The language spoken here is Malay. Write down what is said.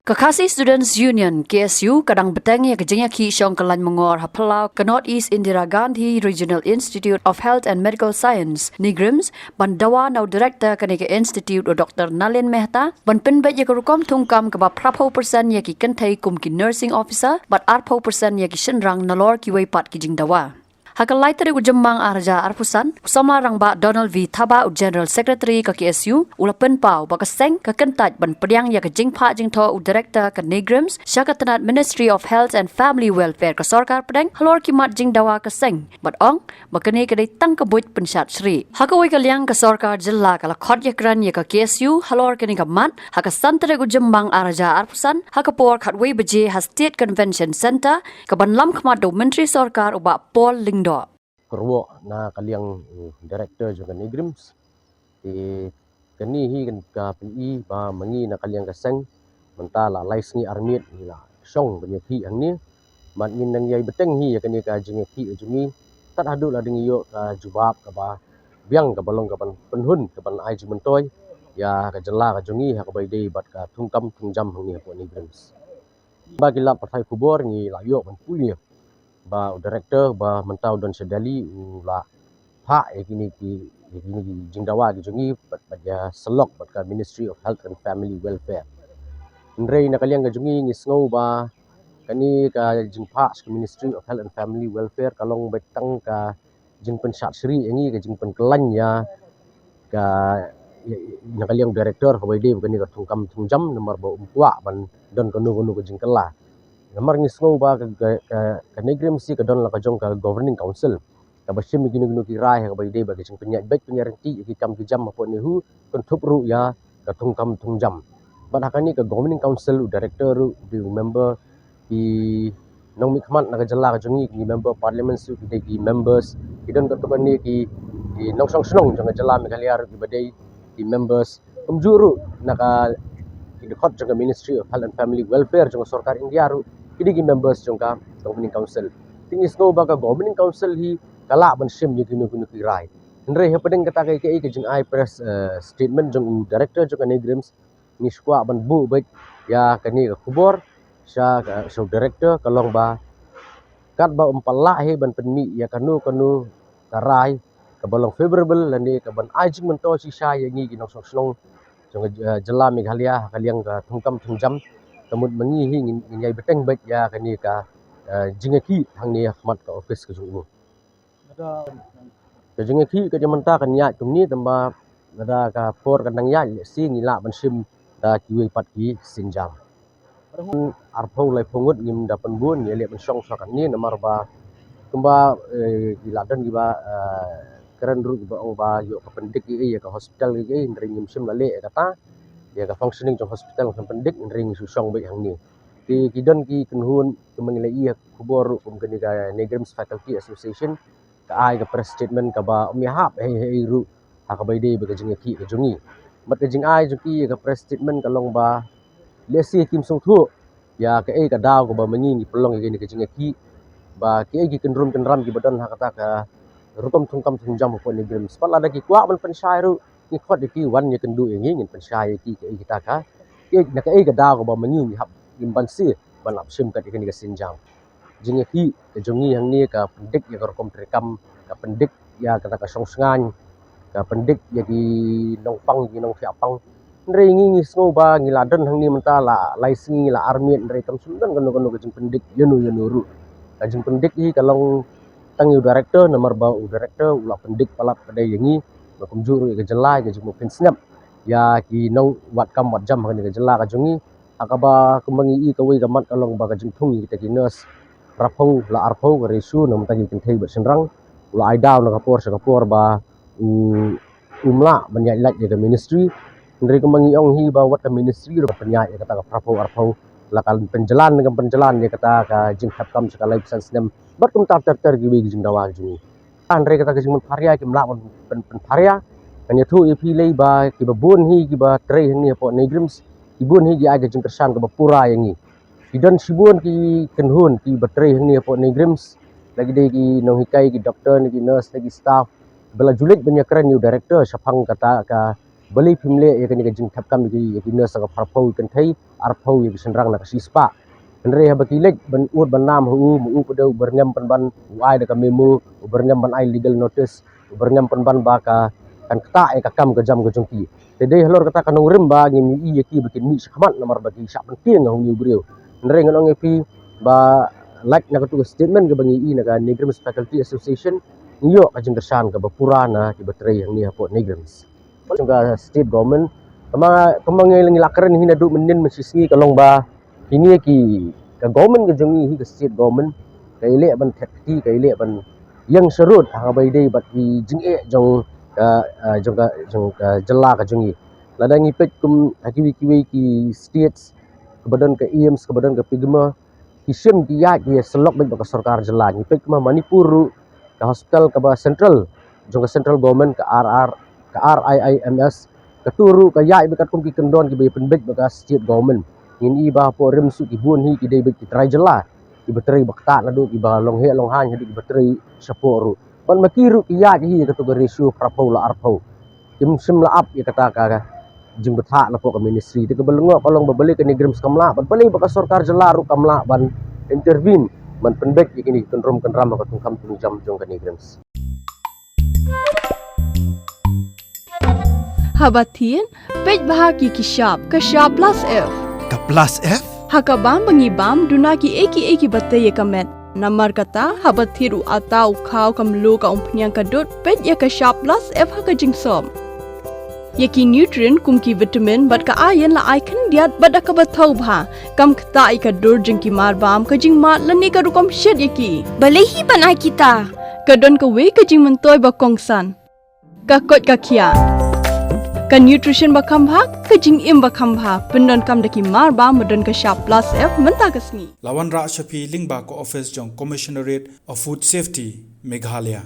Kakasi Students Union KSU kadang betang ya kejengya ki syong kelan mengor hapelau ke North East Indira Gandhi Regional Institute of Health and Medical Science NIGRIMS ban dawa nau director ke Institute of Dr. Nalin Mehta ban penbet ya kerukom tungkam ke ba prapo persen ya ki kentai kum ki nursing officer bat arpo persen ya ki shenrang nalor ki weipat ki jing dawa. Hakalai tadi ujembang arja arpusan, sama rang ba Donald V. Thaba General Secretary ke KSU, ulapen pau ba keseng ke kentat ban pediang ya ke jingpa jingto Director ke NIGRIMS, syaka tenat Ministry of Health and Family Welfare ke sorkar pedeng, halor kimat jing dawa keseng, bat ong, ba kene ke tang kebut pensyat Sri. Hakawai ke liang ke sorkar jela kala khot ya kran ya ke KSU, halor kene ke mat, haka santere ujembang arja arpusan, hakapor khatwai beje ha State Convention Center, ke ban lam kemat do Menteri Sorkar uba Paul Ling Kerwok na kaliang director juga NIGRIMS di keni hi kan ka PI ba mengi na kaliang kaseng mentala laisngi armit la song benyaki ang ni man ngin nang yai beteng hi ya keni ka jingeki ujumi tat hadu la ding yo ka jubab ka ba biang ka balong ka ban penhun ka ban ai jimentoy ya ka jela ka jungi ha ka bai dei bat ka thungkam thungjam hang ni po NIGRIMS ba gila partai kubor ni la yo ban pulia ba director ba mentau don sedali la ha yakini ki jingdawa ki jungi bat ya selok bat ka Ministry of Health and Family Welfare ndrei na kaliang ka jungi ngisngau ba kani ka jingpa ke Ministry of Health and Family Welfare kalong betang ka jingpen sat sri engi ka jingpen kelan ya ka na kaliang director ka baide kani ka thungkam thungjam nomor ba umkwa ban don kanu ka jingkela Namar ngisngau ba ka NIGRIMS si ka don la ka jong ka governing council ka basim ginu ki rai ka baide ba jing penyat bet penyaranti ki kam ki jam apa ni hu kon thup ru ya ka thungkam thungjam ba hakani ka governing council director di member ki nong mi khmat na ka jala ka jongi ki member parliament su ki members ki don ka ni ki nong song snong jong jala mi khaliar ki badai ki members umjuru na ka ki khot jong Ministry of Health and Family Welfare jong sarkar India ru kidigi members jongka governing council tingis no baga governing council hi kala ban sim ye kinu ki rai ndre he pedeng kata ke jing ai press statement jong director jong NIGRIMS ni skwa ban bu bet ya kani ka kubor sha so director kalong ba kat ba umpala he ban penmi ya kanu ka rai ka balong favorable lani ka ban ai jing mento si sha ye ngi ki nok slong jong jela Meghalaya kaliang ka thungkam thungjam kamut mengi hi ngai beteng bet ya kani ka jingeki hang ni khmat ka office ka jungu ada ka jingeki ka jamanta kan ya tumni tamba ada ka por kan nang ya si ngila ban sim da kiwi pat ki sinjam arpau lai pungut ngim da penbun ye le ban song sakan ni namar ba kumba giladan giba keren ru giba ba yo ka pendik ye ka hospital ge ndring ngim sim lale kata ya ka functioning jong hospital kan pendik ring susong baik hang ni di kidon ki kenhun kemengilai kubor kum keni ka NIGRIMS Faculty Association ka ai ka press statement ka ba mi hap hei ru ha ka baide ba ka jingki ka jungi mat ka jing ai juki ka press statement ka long ba lesi kim song thu ya ka ei ka daw ka ba mengi ni pelong ge ni ka jingki ba ki ei ki kenrum kenram ki badan ha kata ka rukom thungkam thungjam ko NIGRIMS pala da ki kwa ban pensai ru ni khot ki wan ye kendu ye ngin pensai ki kita ka na ka ei ka daw ka ba mengi hap imban si ban ap sim ka ni ka sinjam jingki ka jungi hang ni ka pendik ya ka rukom trekam ka pendik ya kata ka songsngan ka pendik ya ki nongpang ki nong siapang ndre ngi sngo ba ngiladen hang ni mentala laisi la army ndre tam sundan kono ka jing pendik yenu ru ka jing pendik hi kalong tangi director nomor ba director ula pendik palat kadai yangi makum juru ke jela ke jing mungkin snap ya ki nong wat kam wat jam ka jela ka jungi akaba kumbangi i kawai gamat kalong ba ka jing thung kita ki nurse rapau la arpau ka resu nom tagi kinthei ba senrang ula ai daw na kapor ba umla banyai lat ya ka ministry ndri kumbangi ong hi ba wat ka ministry ro penyai ya kata ka rapau arpau la kal penjalan dengan penjalan ya kata ka jing khatkam sekala life science nem bat kum tar ki wi jing dawa jungi andre kata ka jing pharia ki mla pen pharia kan ya thu ipi lei ba ki ba bun hi ki ba trei hang ni po NIGRIMS ibun hi gi aga jing kersan ka ba pura yang ni idan sibun ki kenhun ki ba trei hang ni po NIGRIMS lagi dei ki nong hikai ki doktor ni ki nurse lagi staff bela julit banyak keren new director sapang kata ka beli pimle ya kini kajing tapkam ya kini sa parpau kan thai arpau ya senrang nak sispa Henry habakilek ban ut ban nam hu mu pedau berngam ban wai da memo berngam ban ai legal notice berngam ban ba ka kan kata ka kam ka jam ka jongki tedei halor kata kan urim ba ngim i yaki bikin mi sakmat nomor bagi sak penting ngau ni brio Henry ngalong epi ba like nak tu statement ke bangi i nak Negrams Faculty Association ngiyo ka jing kesan ka bapura na ki baterai yang ni hapot Negrams juga state government kemang ngeling lakaran hina du menin mensisngi kalong ba ini ki ka government ke jongi hi ka state government ka ile ban thakti ka ile ban yang serut ha bai dei bat ki jinge jong ka jela ka jongi ladang ipet kum akiwi kiwi ki states kebadan ke IEMS kebadan ke pigma kisim ki ya ki selok ban ka sarkar jela ipet kuma Manipur ka hospital ka ba central jong ka central government ka RIIMS keturu ka ya bekat kum ki kendon ki be penbek baka state government ini ba po rem su ki bun hi ki dei bet ki trai jela ki beteri bakta na do ki ba long he long han hi ki beteri saporu ban makiru ki ya ki hi ka ratio prapau la arpau kim sim la up ya kata ka jing betha la po ka ministry te ke belengo kalong ba balik ke Negrams kamla ban balik baka sarkar jela ru kamla ban intervene ban penbek ki ni kenrom kenram ka tungkam tung jam jong ka Negrams Habatin, pej bahaki kishap, kashap plus F. Ka plus F? Hakabam bangibam dunaki eki batay kamet. Namar kata habathiru atau kau kamlu ka umpnyang kadut pej ya kashap plus F haka jingsom. Yaki nutrient kumki vitamin bat ka ayan la ikan diat bat ka bathau bha. Kam kata ika dur jingki marbam ka jing mat lani ka rukom shed yaki. Balehi banai kita. Kadon ka we ka jing mentoy bakongsan. Ka kot ka kia. Ka nutrition bakam bha ka jing im bakam bha pendon kam daki mar ba modon ka sharp plus F menta kasni Lawan Ra Shafi Lingba ko office jong Commissionerate of Food Safety Meghalaya